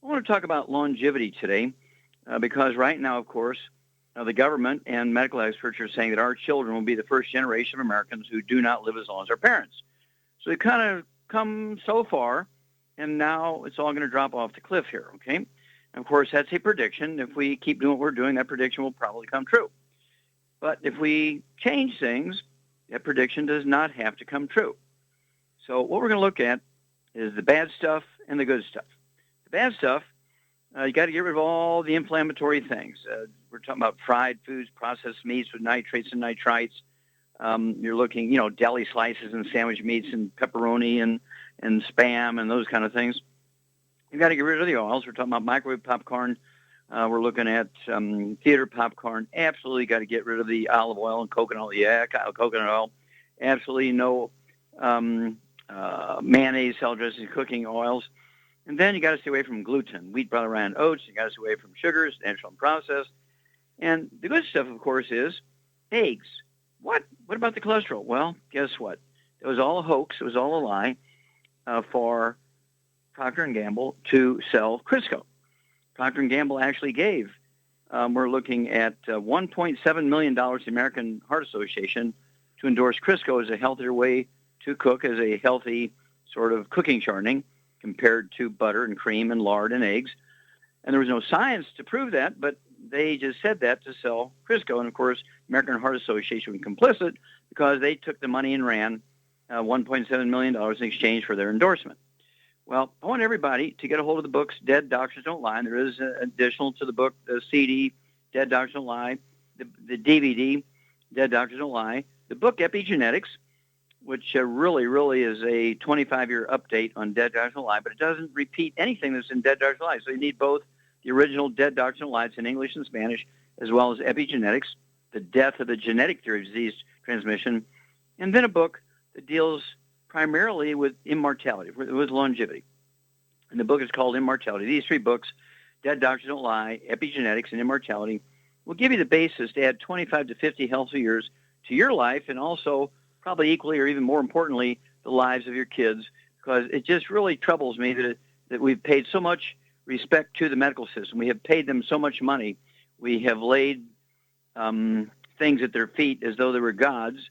I want to talk about longevity today because right now, of course, the government and medical experts are saying that our children will be the first generation of Americans who do not live as long as our parents. So we've kind of come so far, and now it's all going to drop off the cliff here, okay? And of course, that's a prediction. If we keep doing what we're doing, that prediction will probably come true. But if we change things, that prediction does not have to come true. So what we're going to look at is the bad stuff and the good stuff. The bad stuff, you got to get rid of all the inflammatory things. We're talking about fried foods, processed meats with nitrates and nitrites. You're looking, deli slices and sandwich meats and pepperoni and Spam and those kind of things. You got to get rid of the oils. We're talking about microwave popcorn. We're looking at theater popcorn. Absolutely got to get rid of the olive oil and coconut oil. Yeah, coconut oil. Absolutely no mayonnaise, salad dressing, cooking oils. And then you got to stay away from gluten, wheat, brown, rye, and oats. You got to stay away from sugars, natural and processed. And the good stuff, of course, is eggs. What about the cholesterol? Well, guess what? It was all a hoax. It was all a lie for Procter & Gamble to sell Crisco. Procter & Gamble actually gave, we're looking at $1.7 million to the American Heart Association to endorse Crisco as a healthier way to cook, as a healthy sort of cooking shortening compared to butter and cream and lard and eggs. And there was no science to prove that, but they just said that to sell Crisco. And, of course, American Heart Association was complicit because they took the money and ran $1.7 million in exchange for their endorsement. Well, I want everybody to get a hold of the books, Dead Doctors Don't Lie. And there is additional to the book, the CD, Dead Doctors Don't Lie, the DVD, Dead Doctors Don't Lie, the book Epigenetics, which really is a 25-year update on Dead Doctors Don't Lie, but it doesn't repeat anything that's in Dead Doctors Don't Lie. So you need both the original Dead Doctors Don't Lie, it's in English and Spanish, as well as Epigenetics, the death of the genetic theory of disease transmission, and then a book that deals primarily with immortality, with longevity. And the book is called Immortality. These three books, Dead Doctors Don't Lie, Epigenetics, and Immortality, will give you the basis to add 25 to 50 healthy years to your life, and also probably equally or even more importantly, the lives of your kids, because it just really troubles me that we've paid so much respect to the medical system. We have paid them so much money. We have laid things at their feet as though they were gods.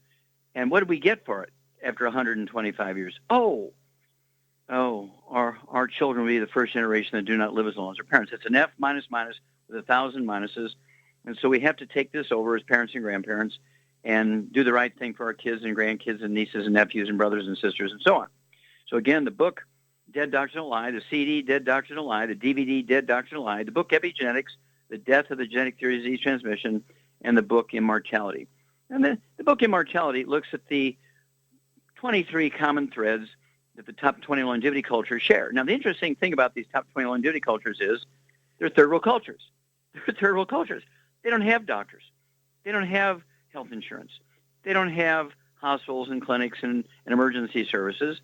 And what did we get for it after 125 years? Our children will be the first generation that do not live as long as their parents. It's an F minus with 1,000 minuses. And so we have to take this over as parents and grandparents and do the right thing for our kids and grandkids and nieces and nephews and brothers and sisters and so on. So again, the book, Dead Doctors Don't Lie, the CD, Dead Doctors Don't Lie, the DVD, Dead Doctors Don't Lie, the book Epigenetics, the death of the genetic theory of disease transmission, and the book Immortality. And then the book Immortality looks at the 23 common threads that the top 20 longevity cultures share. Now, the interesting thing about these top 20 longevity cultures is they're third world cultures. They're third world cultures. They don't have doctors. They don't have health insurance. They don't have hospitals and clinics and emergency services.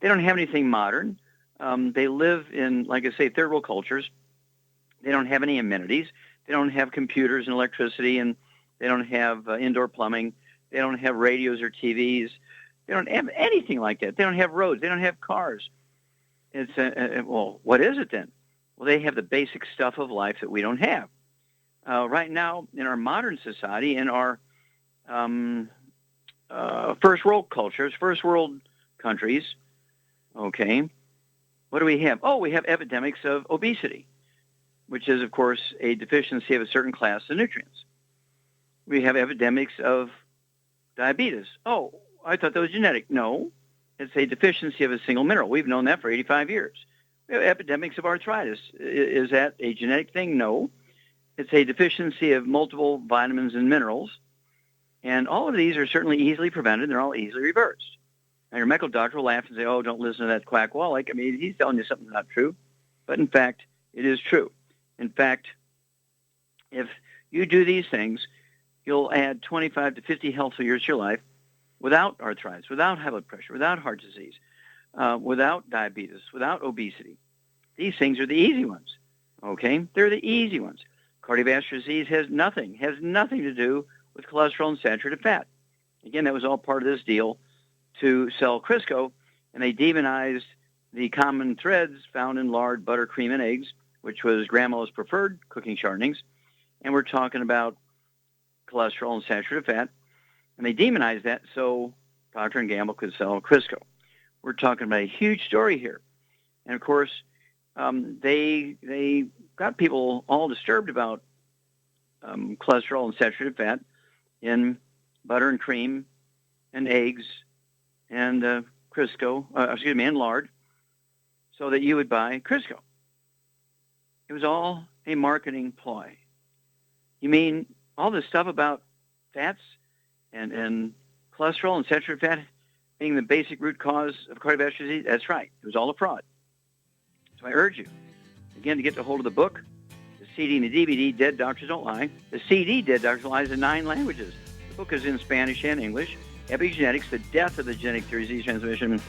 They don't have anything modern. They live in, like I say, third world cultures. They don't have any amenities. They don't have computers and electricity, and they don't have indoor plumbing. They don't have radios or TVs. They don't have anything like that. They don't have roads. They don't have cars. Well, what is it then? Well, they have the basic stuff of life that we don't have. Right now, in our modern society, in our first world cultures, first world countries, okay, what do we have? Oh, we have epidemics of obesity, which is, of course, a deficiency of a certain class of nutrients. We have epidemics of diabetes. Oh, I thought that was genetic. No, it's a deficiency of a single mineral. We've known that for 85 years. We have epidemics of arthritis. Is that a genetic thing? No. It's a deficiency of multiple vitamins and minerals. And all of these are certainly easily prevented. They're all easily reversed. Now, your medical doctor will laugh and say, oh, don't listen to that quack Wallach. I mean, he's telling you something not true. But in fact, it is true. In fact, if you do these things, you'll add 25 to 50 healthy years to your life without arthritis, without high blood pressure, without heart disease, without diabetes, without obesity. These things are the easy ones, okay? They're the easy ones. Cardiovascular disease has nothing to do with cholesterol and saturated fat. Again, that was all part of this deal to sell Crisco, and they demonized the common threads found in lard, butter, cream, and eggs, which was grandma's preferred cooking shortenings. And we're talking about cholesterol and saturated fat. And they demonized that so Procter & Gamble could sell Crisco. We're talking about a huge story here. And, of course, they got people all disturbed about cholesterol and saturated fat in butter and cream and eggs and Crisco, and lard, so that you would buy Crisco. It was all a marketing ploy. You mean all this stuff about fats and cholesterol and saturated fat being the basic root cause of cardiovascular disease? That's right. It was all a fraud. So I urge you, again, to get a hold of the book, the CD and the DVD, Dead Doctors Don't Lie. The CD, Dead Doctors Don't Lie, is in 9 languages. The book is in Spanish and English. Epigenetics, the death of the genetic theory of disease transmission,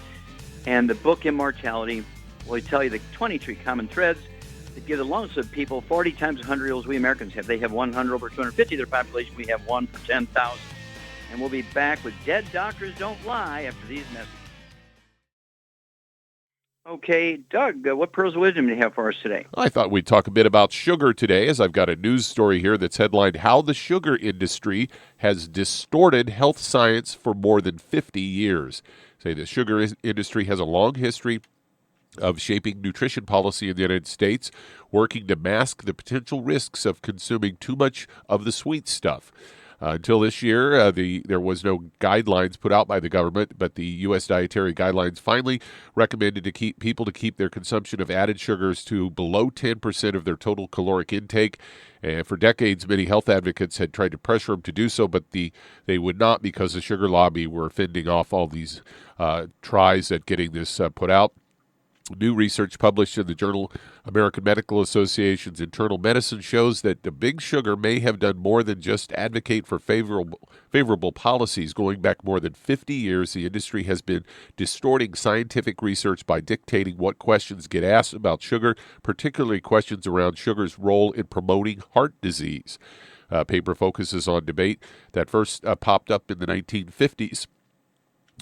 and the book Immortality will tell you the 23 common threads that give the longest of people 40 times 100 alleles we Americans have. They have 100 over 250 of their population. We have 1 per 10,000. And we'll be back with Dead Doctors Don't Lie after these messages. Okay, Doug, what pearls of wisdom do you have for us today? I thought we'd talk a bit about sugar today, as I've got a news story here that's headlined, How the Sugar Industry Has Distorted Health Science for More Than 50 Years. Say the sugar industry has a long history of shaping nutrition policy in the United States, working to mask the potential risks of consuming too much of the sweet stuff. Until this year, there was no guidelines put out by the government, but the U.S. dietary guidelines finally recommended to keep their consumption of added sugars to below 10% of their total caloric intake. And for decades, many health advocates had tried to pressure them to do so, but they would not, because the sugar lobby were fending off all these tries at getting this put out. New research published in the journal American Medical Association's Internal Medicine shows that the big sugar may have done more than just advocate for favorable policies. Going back more than 50 years, the industry has been distorting scientific research by dictating what questions get asked about sugar, particularly questions around sugar's role in promoting heart disease. Paper focuses on debate that first popped up in the 1950s.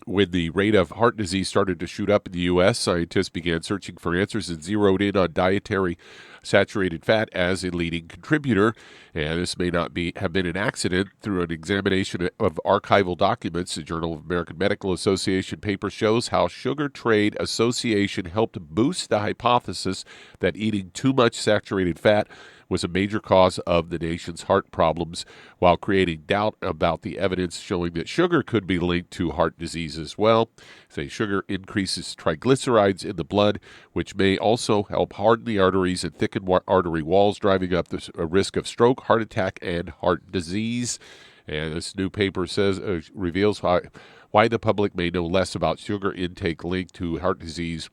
When the rate of heart disease started to shoot up in the U.S., scientists began searching for answers and zeroed in on dietary saturated fat as a leading contributor. And this may not have been an accident. Through an examination of archival documents, the Journal of American Medical Association paper shows how Sugar Trade Association helped boost the hypothesis that eating too much saturated fat was a major cause of the nation's heart problems, while creating doubt about the evidence showing that sugar could be linked to heart disease as well. Say sugar increases triglycerides in the blood, which may also help harden the arteries and thicken artery walls, driving up the risk of stroke, heart attack, and heart disease. And this new paper reveals why the public may know less about sugar intake linked to heart disease,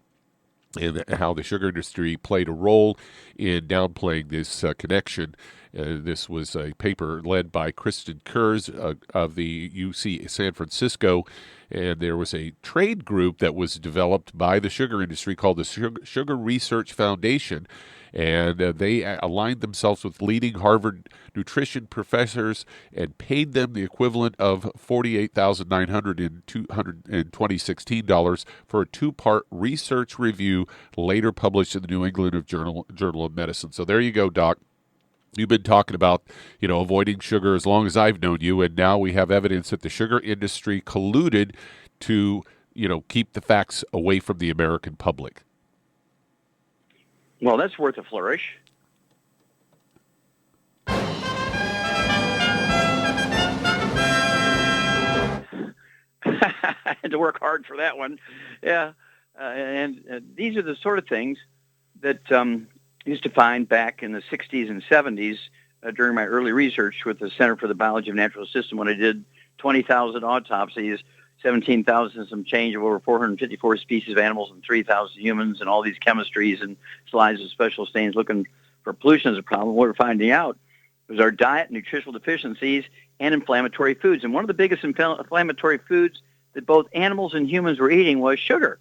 and how the sugar industry played a role in downplaying this connection. This was a paper led by Kristen Kurz of the UC San Francisco, and there was a trade group that was developed by the sugar industry called the Sugar Research Foundation, and they aligned themselves with leading Harvard nutrition professors and paid them the equivalent of $48,900 in 2016 for a 2-part research review later published in the New England Journal of Medicine. So there you go, Doc. You've been talking about, avoiding sugar as long as I've known you, and now we have evidence that the sugar industry colluded to, keep the facts away from the American public. Well, that's worth a flourish. I had to work hard for that one. Yeah. And these are the sort of things that used to find back in the 60s and 70s during my early research with the Center for the Biology of Natural System, when I did 20,000 autopsies, 17,000 some change of over 454 species of animals and 3,000 humans, and all these chemistries and slides of special stains looking for pollution as a problem. What we're finding out was our diet, nutritional deficiencies, and inflammatory foods. And one of the biggest inflammatory foods that both animals and humans were eating was sugar.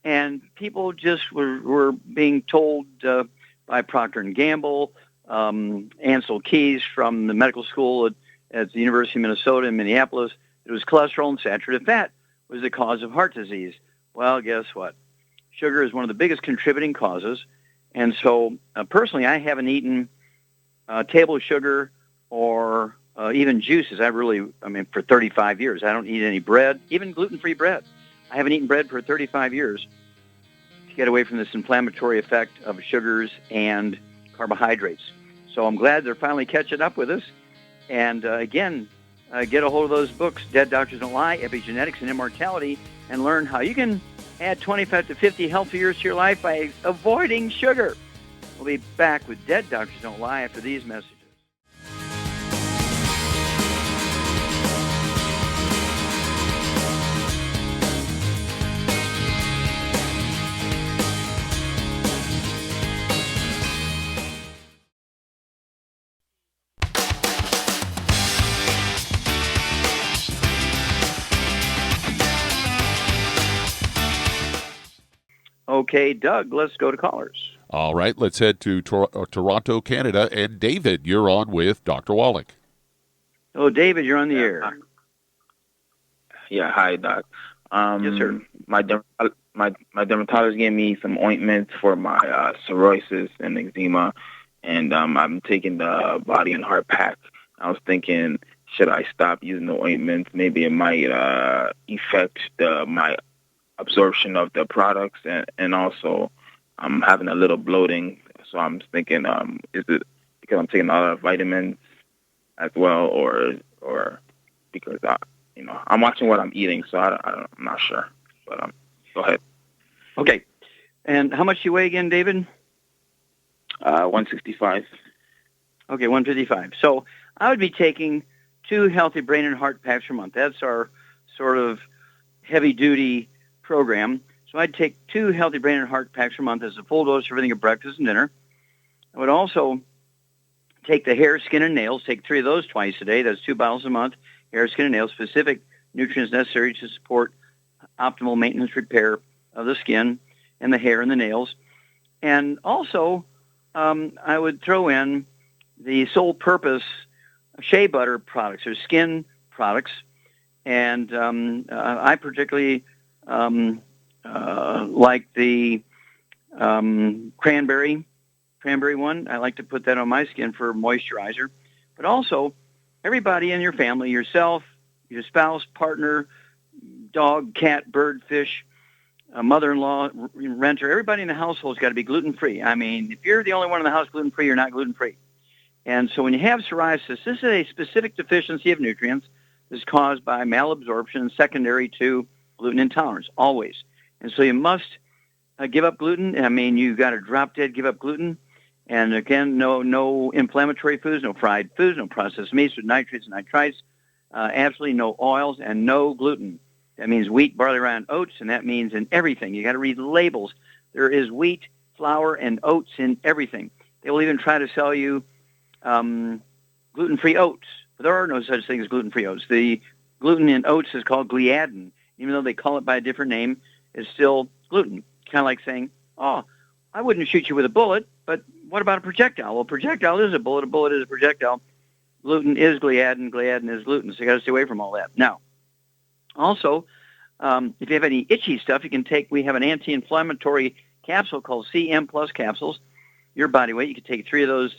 And people just were being told by Procter & Gamble, Ansel Keys from the medical school at the University of Minnesota in Minneapolis, it was cholesterol and saturated fat was the cause of heart disease. Well, guess what? sugar is one of the biggest contributing causes. And so, personally, I haven't eaten table sugar or even juices. For 35 years. I don't eat any bread, even gluten-free bread. I haven't eaten bread for 35 years to get away from this inflammatory effect of sugars and carbohydrates. So I'm glad they're finally catching up with us. And again, get a hold of those books, Dead Doctors Don't Lie, Epigenetics and Immortality, and learn how you can add 25 to 50 healthy years to your life by avoiding sugar. We'll be back with Dead Doctors Don't Lie after these messages. Okay, Doug, let's go to callers. All right, let's head to Toronto, Canada. And David, you're on with Dr. Wallach. Oh, David, you're on the air. Yeah, hi, Doc. Yes, sir. My dermatologist gave me some ointments for my psoriasis and eczema, and I'm taking the body and heart pack. I was thinking, should I stop using the ointments? Maybe it might affect my absorption of the products, and also I'm having a little bloating. So I'm thinking, is it because I'm taking a lot of vitamins as well, or because I'm watching what I'm eating, so I'm not sure. But go ahead. Okay. And how much do you weigh again, David? 165. Okay, 155. So I would be taking 2 healthy brain and heart packs per month. That's our sort of heavy-duty program. So I'd take 2 healthy brain and heart packs per month as a full dose of everything at breakfast and dinner. I would also take the hair, skin, and nails. Take 3 of those twice a day. That's 2 bottles a month. Hair, skin, and nails, specific nutrients necessary to support optimal maintenance repair of the skin and the hair and the nails. And also, I would throw in the sole purpose shea butter products or skin products. And I particularly like the cranberry one. I like to put that on my skin for moisturizer. But also, everybody in your family, yourself, your spouse, partner, dog, cat, bird, fish, mother-in-law, renter, everybody in the household's got to be gluten-free. I mean, if you're the only one in the house gluten-free, you're not gluten-free. And so when you have psoriasis, this is a specific deficiency of nutrients that's caused by malabsorption secondary to gluten intolerance, always. And so you must give up gluten. I mean, you've got to drop dead, give up gluten. And again, no inflammatory foods, no fried foods, no processed meats with nitrates and nitrites, absolutely no oils, and no gluten. That means wheat, barley, rye, and oats, and that means in everything. You got to read labels. There is wheat, flour, and oats in everything. They will even try to sell you gluten-free oats, but there are no such thing as gluten-free oats. The gluten in oats is called gliadin. Even though they call it by a different name, it's still gluten. Kind of like saying, oh, I wouldn't shoot you with a bullet, but what about a projectile? Well, a projectile is a bullet is a projectile. Gluten is gliadin, gliadin is gluten, so you got to stay away from all that. Now, also, if you have any itchy stuff, you can take, we have an anti-inflammatory capsule called CM Plus capsules, your body weight. You can take 3 of those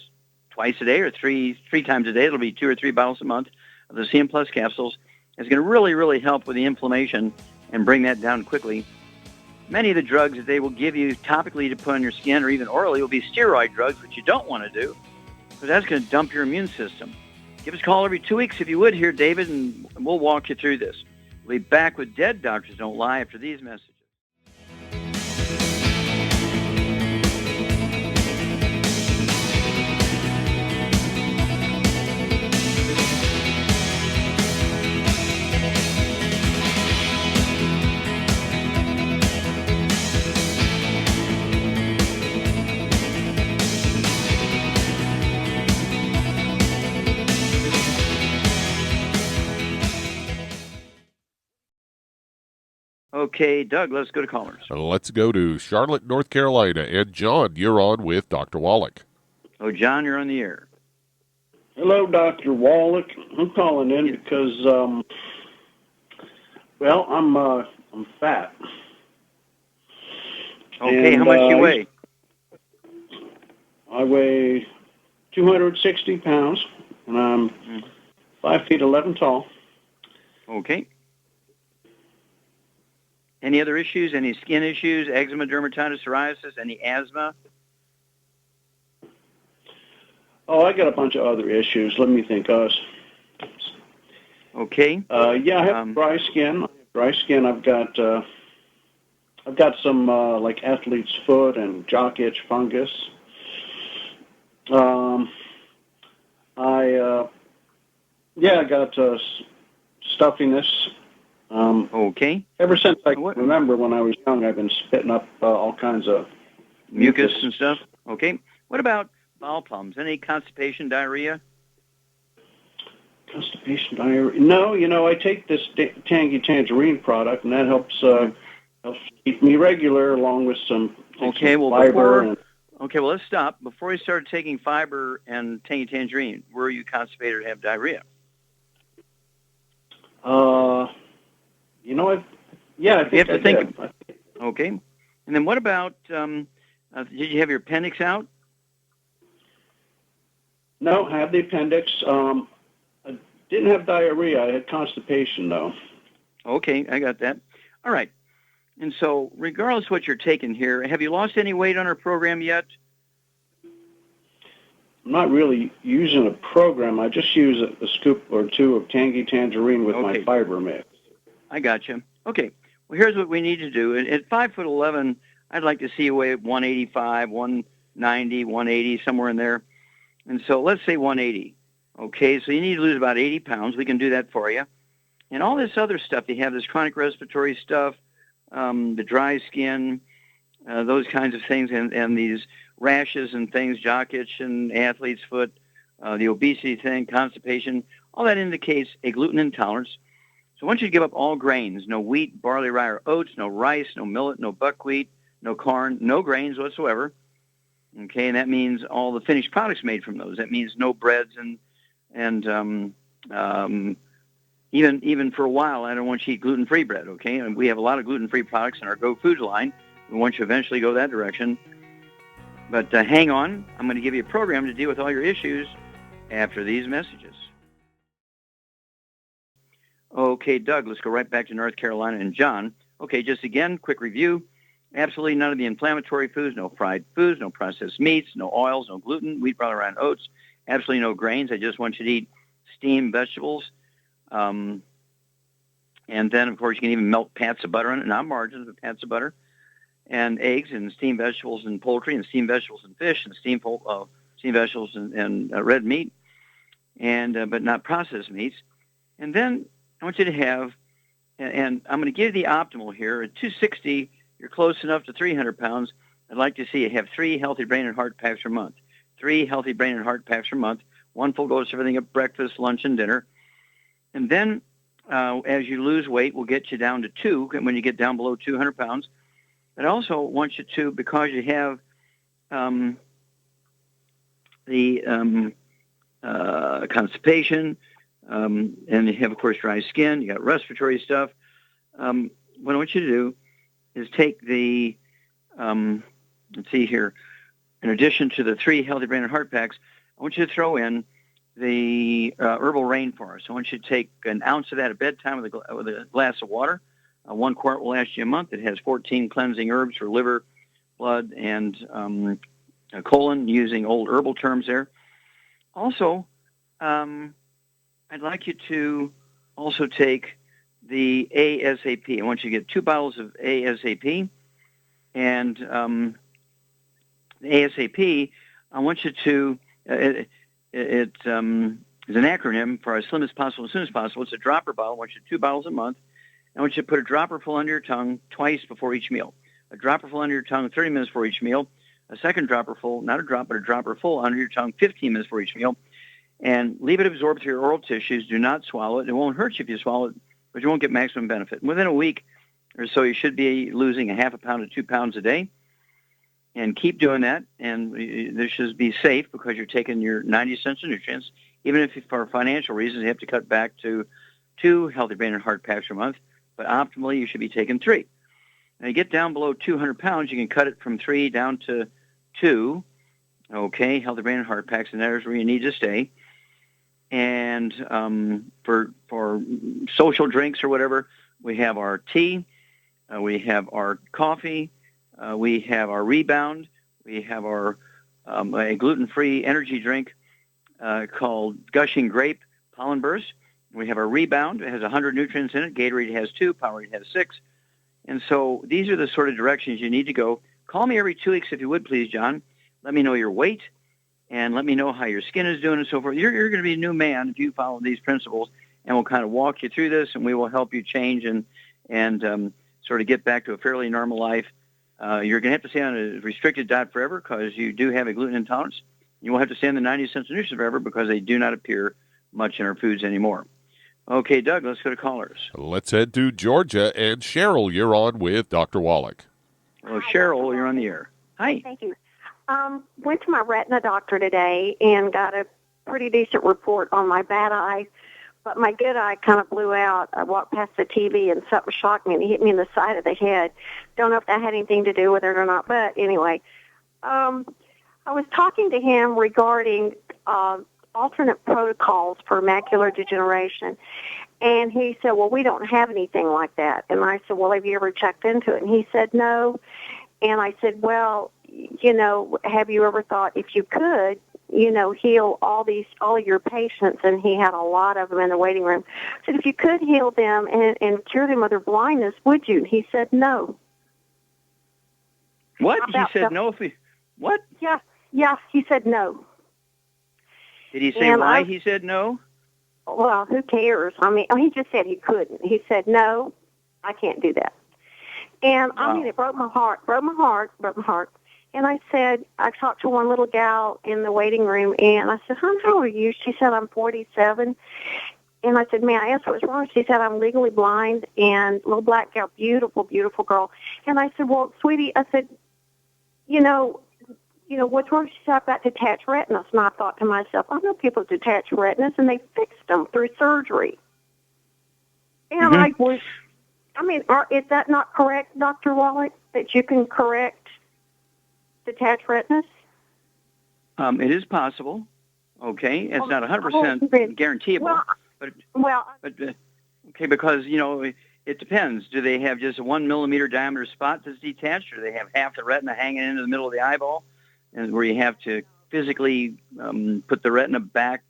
twice a day or three times a day. It'll be 2 or 3 bottles a month of the CM Plus capsules. It's going to really, really help with the inflammation and bring that down quickly. Many of the drugs that they will give you topically to put on your skin or even orally will be steroid drugs, which you don't want to do because that's going to dump your immune system. Give us a call every 2 weeks if you would here, David, and we'll walk you through this. We'll be back with Dead Doctors Don't Lie after these messages. Okay, Doug, let's go to callers. Let's go to Charlotte, North Carolina. And John, you're on with Dr. Wallach. Oh, John, you're on the air. Hello, Dr. Wallach. I'm calling in because, I'm fat. Okay, And, how much do you weigh? I weigh 260 pounds, and I'm 5 feet 11 tall. Okay. Any other issues? Any skin issues? Eczema, dermatitis, psoriasis? Any asthma? Oh, I got a bunch of other issues. Let me think. Okay. Yeah, I have dry skin. I've got some like athlete's foot and jock itch fungus. I got stuffiness. Okay. Ever since I can remember when I was young, I've been spitting up all kinds of mucus and stuff. Okay. What about bowel problems? Any constipation, diarrhea? Constipation, diarrhea? No, I take this Tangy Tangerine product, and that helps keep me regular, along with some fiber. Okay, well, let's stop. Before you started taking fiber and Tangy Tangerine, were you constipated or have diarrhea? I think I did. Okay. And then what about, did you have your appendix out? No, I have the appendix. I didn't have diarrhea. I had constipation, though. Okay, I got that. All right. And so, regardless of what you're taking here, have you lost any weight on our program yet? I'm not really using a program. I just use a scoop or two of Tangy Tangerine with my fiber mix. I got you. Okay. Well, here's what we need to do. At 5'11", I'd like to see you weigh 185, 190, 180, somewhere in there. And so let's say 180. Okay, so you need to lose about 80 pounds. We can do that for you. And all this other stuff you have, this chronic respiratory stuff, the dry skin, those kinds of things, and these rashes and things, jock itch and athlete's foot, the obesity thing, constipation, all that indicates a gluten intolerance. So I want you to give up all grains, no wheat, barley, rye, or oats, no rice, no millet, no buckwheat, no corn, no grains whatsoever. Okay, and that means all the finished products made from those. That means no breads and even for a while, I don't want you to eat gluten-free bread, okay? And we have a lot of gluten-free products in our Go Foods line. We want you to eventually go that direction. But hang on. I'm going to give you a program to deal with all your issues after these messages. Okay, Doug, let's go right back to North Carolina. And John, okay, just again, quick review. Absolutely none of the inflammatory foods, no fried foods, no processed meats, no oils, no gluten, wheat, barley, rye, and oats. Absolutely no grains. I just want you to eat steamed vegetables. And then, of course, you can even melt pats of butter on it, not margarine, but pats of butter, and eggs, and steamed vegetables and poultry, and steamed vegetables and fish, and steamed vegetables and red meat, and but not processed meats. And then I want you to have, and I'm going to give you the optimal here. At 260, you're close enough to 300 pounds. I'd like to see you have 3 healthy brain and heart packs per month. 3 healthy brain and heart packs per month. 1 full dose of everything at breakfast, lunch, and dinner. And then as you lose weight, we'll get you down to 2 when you get down below 200 pounds. But I also want you to, because you have the constipation, and you have, of course, dry skin, you got respiratory stuff, what I want you to do is take the, let's see here, in addition to the 3 healthy brain and heart packs, I want you to throw in the herbal rainforest. I want you to take an ounce of that at bedtime with a glass of water. 1 quart will last you a month. It has 14 cleansing herbs for liver, blood, and colon, using old herbal terms there. Also, I'd like you to also take the ASAP. I want you to get 2 bottles of ASAP. And the ASAP, I want you to, it is an acronym for as slim as possible, as soon as possible. It's a dropper bottle. I want you to 2 bottles a month. I want you to put a dropper full under your tongue twice before each meal. A dropper full under your tongue 30 minutes before each meal. A second dropper full, not a drop, but a dropper full under your tongue 15 minutes before each meal. And leave it absorb through your oral tissues. Do not swallow it. It won't hurt you if you swallow it, but you won't get maximum benefit. Within a week or so, you should be losing a half a pound to 2 pounds a day. And keep doing that. And this should be safe because you're taking your 90 cents of nutrients. Even if for financial reasons, you have to cut back to 2 healthy brain and heart packs per month. But optimally, you should be taking 3. Now, you get down below 200 pounds, you can cut it from 3 down to 2. Okay, healthy brain and heart packs, and there's where you need to stay. And for social drinks or whatever, we have our tea, we have our coffee, we have our Rebound, we have our a gluten-free energy drink called Gushing Grape Pollen Burst. We have our Rebound. It has 100 nutrients in it. Gatorade has 2. Powerade has 6. And so these are the sort of directions you need to go. Call me every 2 weeks if you would, please, John. Let me know your weight, and let me know how your skin is doing and so forth. You're going to be a new man if you follow these principles, and we'll kind of walk you through this, and we will help you change and sort of get back to a fairly normal life. You're going to have to stay on a restricted diet forever because you do have a gluten intolerance. You will have to stay on the 90 cents of nutrition forever because they do not appear much in our foods anymore. Okay, Doug, let's go to callers. Let's head to Georgia. And Cheryl, you're on with Dr. Wallach. Well, Cheryl, you're on the air. Hi. Thank you. Went to my retina doctor today and got a pretty decent report on my bad eye, but my good eye kind of blew out. I walked past the TV and something shocked me and it hit me in the side of the head. Don't know if that had anything to do with it or not, but anyway. I was talking to him regarding alternate protocols for macular degeneration, and he said, well, we don't have anything like that. And I said, well, have you ever checked into it? And he said, no. And I said, well, have you ever thought if you could, heal all of your patients? And he had a lot of them in the waiting room. I said, if you could heal them and cure them of their blindness, would you? And he said, no. What? He said no? What? Yeah, he said no. Did he say why he said no? Well, who cares? I mean, he just said he couldn't. He said, no, I can't do that. And, wow. I mean, it broke my heart. And I said, I talked to one little gal in the waiting room, and I said, hon, how are you? She said, I'm 47. And I said, may I ask what was wrong? She said, I'm legally blind, and little black gal, beautiful, beautiful girl. And I said, well, sweetie, I said, what's wrong? She said, I've got detached retinas. And I thought to myself, I know people with detached retinas, and they fixed them through surgery. And is that not correct, Dr. Wallach, that you can correct detached retinas? It is possible. Okay, it's not 100% guaranteeable. Okay, because it depends. Do they have just a 1 millimeter diameter spot that's detached, or do they have half the retina hanging into the middle of the eyeball, and where you have to physically put the retina back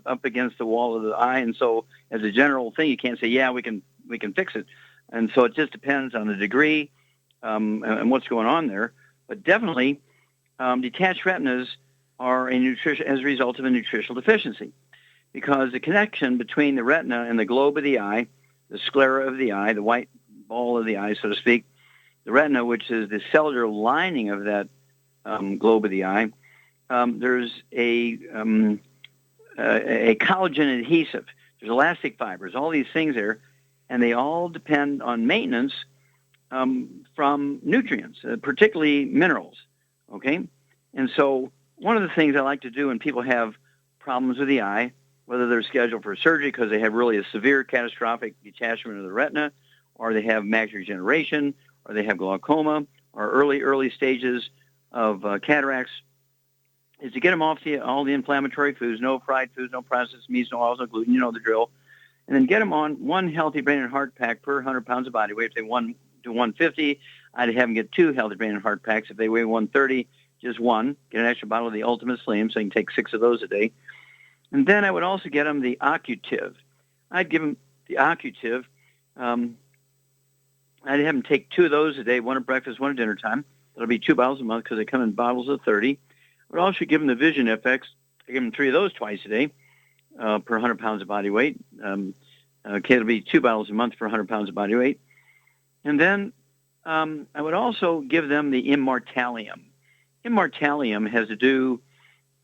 up against the wall of the eye? And so, as a general thing, you can't say, yeah, we can fix it. And so it just depends on the degree and what's going on there. But definitely, detached retinas are as a result of a nutritional deficiency, because the connection between the retina and the globe of the eye, the sclera of the eye, the white ball of the eye, so to speak, the retina, which is the cellular lining of that globe of the eye, there's a collagen adhesive. There's elastic fibers, all these things there, and they all depend on maintenance from nutrients, particularly minerals, okay? And so one of the things I like to do when people have problems with the eye, whether they're scheduled for surgery because they have really a severe catastrophic detachment of the retina, or they have macular degeneration, or they have glaucoma, or early stages of cataracts, is to get them off all the inflammatory foods, no fried foods, no processed meats, no oils, no gluten, you know the drill, and then get them on one healthy brain and heart pack per 100 pounds of body weight. If they want to 150, I'd have them get 2 healthy brain and heart packs. If they weigh 130, just 1. Get an extra bottle of the Ultimate Slim, so you can take 6 of those a day. And then I would also get them the Occutive. I'd give them the Occutive. I'd have them take 2 of those a day, 1 at breakfast, 1 at dinner time. That'll be 2 bottles a month because they come in bottles of 30. I would also give them the Vision FX. I give them 3 of those twice a day per 100 pounds of body weight. It'll be 2 bottles a month for 100 pounds of body weight. And then I would also give them the Immortalium. Immortalium has to do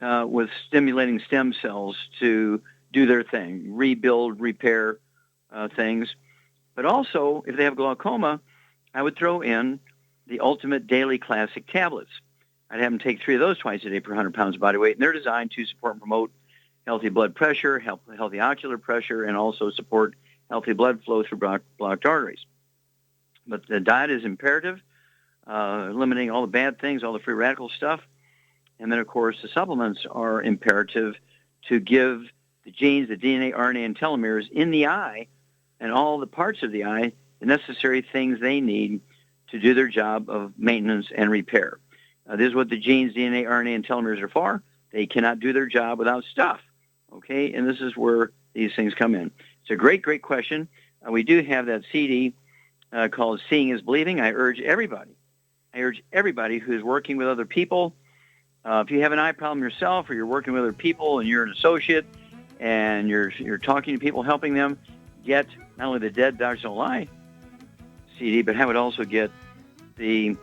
with stimulating stem cells to do their thing, rebuild, repair things. But also, if they have glaucoma, I would throw in the Ultimate Daily Classic tablets. I'd have them take 3 of those twice a day per 100 pounds of body weight, and they're designed to support and promote healthy blood pressure, healthy ocular pressure, and also support healthy blood flow through blocked arteries. But the diet is imperative, eliminating all the bad things, all the free radical stuff. And then, of course, the supplements are imperative to give the genes, the DNA, RNA, and telomeres in the eye and all the parts of the eye the necessary things they need to do their job of maintenance and repair. This is what the genes, DNA, RNA, and telomeres are for. They cannot do their job without stuff, okay? And this is where these things come in. It's a great, great question. We do have that CD called Seeing is Believing. I urge everybody who's working with other people, if you have an eye problem yourself or you're working with other people and you're an associate and you're talking to people, helping them, get not only the Dead Doctors Don't Lie CD, but have it also get the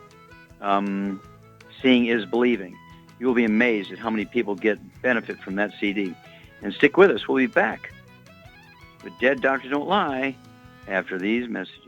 Seeing is Believing. You will be amazed at how many people get benefit from that CD. And stick with us. We'll be back with Dead Doctors Don't Lie after these messages.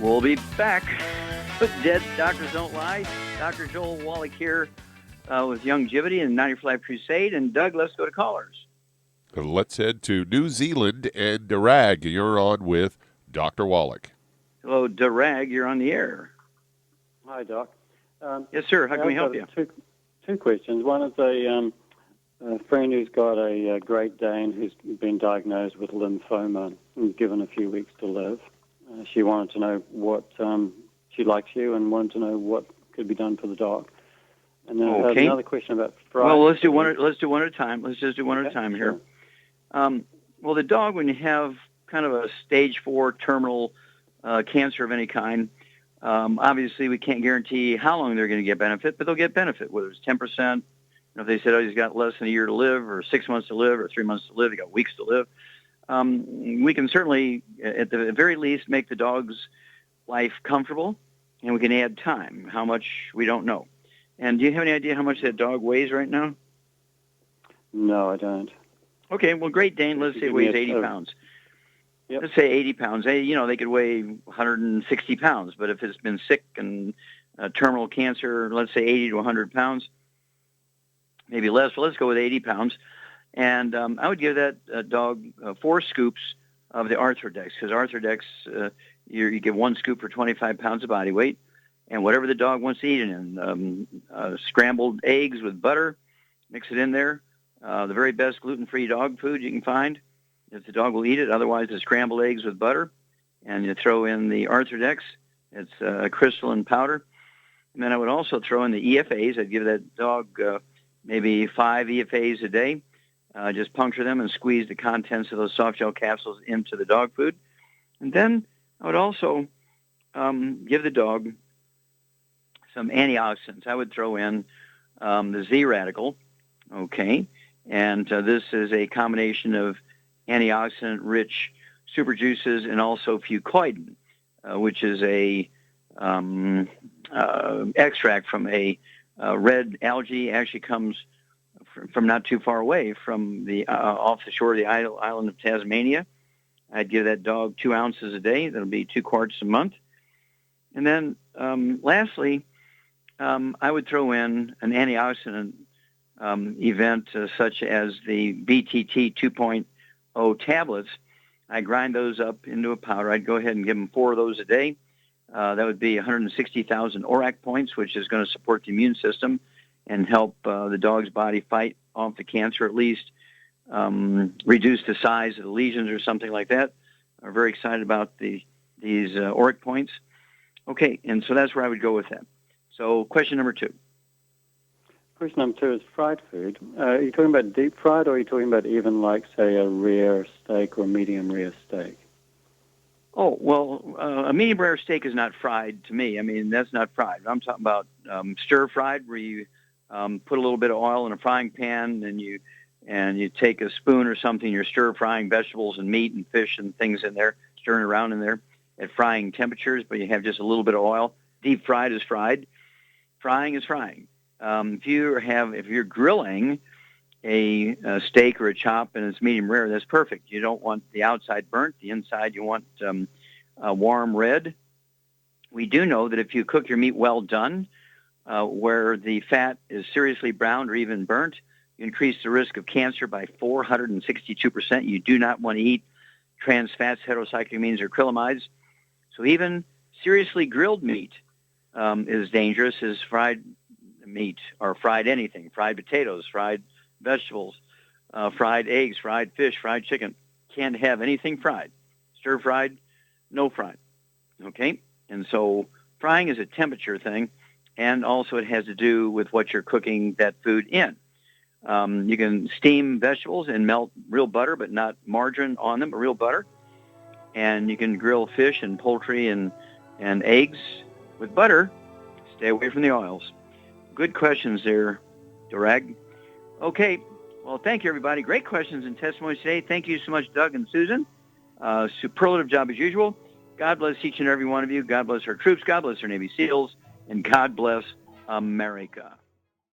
We'll be back with Dead Doctors Don't Lie. Dr. Joel Wallach here with Youngevity and 90 for Life Crusade. And Doug, let's go to callers. Let's head to New Zealand. And Darag, you're on with Dr. Wallach. Hello, Darag. You're on the air. Hi, Doc. Yes, sir. How can we help you? Two questions. One is a friend who's got a Great Dane who's been diagnosed with lymphoma and given a few weeks to live. She wanted to know what she likes you and wanted to know what could be done for the dog. And then I have another question about Friday. Well, let's do one at a time. Let's just do one at a time here. Well, the dog, when you have kind of a stage 4 terminal cancer of any kind, obviously we can't guarantee how long they're going to get benefit, but they'll get benefit, whether it's 10%. If they said, he's got less than a year to live, or 6 months to live, or 3 months to live, he got weeks to live. We can certainly, at the very least, make the dog's life comfortable, and we can add time. How much, we don't know. And do you have any idea how much that dog weighs right now? No, I don't. Okay, well, Great Dane, let's say it weighs 80 pounds. Yep. Let's say 80 pounds. They could weigh 160 pounds, but if it's been sick and terminal cancer, let's say 80 to 100 pounds, maybe less. Well, let's go with 80 pounds. And I would give that dog 4 scoops of the Arthrodex, because Arthrodex, you get 1 scoop for 25 pounds of body weight, and whatever the dog wants to eat it in. Scrambled eggs with butter, mix it in there. The very best gluten-free dog food you can find, if the dog will eat it. Otherwise, it's scrambled eggs with butter, and you throw in the Arthrodex. It's a crystalline powder. And then I would also throw in the EFAs. I'd give that dog maybe 5 EFAs a day. Just puncture them and squeeze the contents of those soft gel capsules into the dog food. And then I would also give the dog some antioxidants. I would throw in the Z-Radical, okay? And this is a combination of antioxidant-rich super juices and also fucoidan, which is a extract from a red algae. Actually comes from not too far away from the off the shore of the island of Tasmania. I'd give that dog 2 ounces a day. That'll be 2 quarts a month. And then lastly, I would throw in an antioxidant event such as the BTT 2.0 tablets. I grind those up into a powder. I'd go ahead and give them 4 of those a day. That would be 160,000 ORAC points, which is going to support the immune system and help the dog's body fight off the cancer, at least reduce the size of the lesions or something like that. I'm very excited about these ORAC points. Okay, and so that's where I would go with that. So question number 2. Question number 2 is fried food. Are you talking about deep fried, or are you talking about even like, say, a rare steak or medium rare steak? Oh, well, a medium rare steak is not fried to me. I mean, that's not fried. I'm talking about stir-fried, where you put a little bit of oil in a frying pan and you and you take a spoon or something, you're stir-frying vegetables and meat and fish and things in there, stirring around in there at frying temperatures, but you have just a little bit of oil. Deep fried is fried. Frying is frying. If you're grilling a steak or a chop and it's medium rare, that's perfect. You don't want the outside burnt. The inside you want warm red. We do know that if you cook your meat well done, where the fat is seriously browned or even burnt, you increase the risk of cancer by 462%. You do not want to eat trans fats, heterocyclamines, or acrylamides. So even seriously grilled meat is dangerous as fried meat or fried anything, fried potatoes, fried vegetables, fried eggs, fried fish, fried chicken. Can't have anything fried. Stir-fried, no fried. Okay? And so frying is a temperature thing, and also it has to do with what you're cooking that food in. You can steam vegetables and melt real butter, but not margarine on them, but real butter. And you can grill fish and poultry and eggs with butter. Stay away from the oils. Good questions there, Dorag. Okay. Well, thank you, everybody. Great questions and testimonies today. Thank you so much, Doug and Susan. Superlative job as usual. God bless each and every one of you. God bless our troops. God bless our Navy SEALs. And God bless America.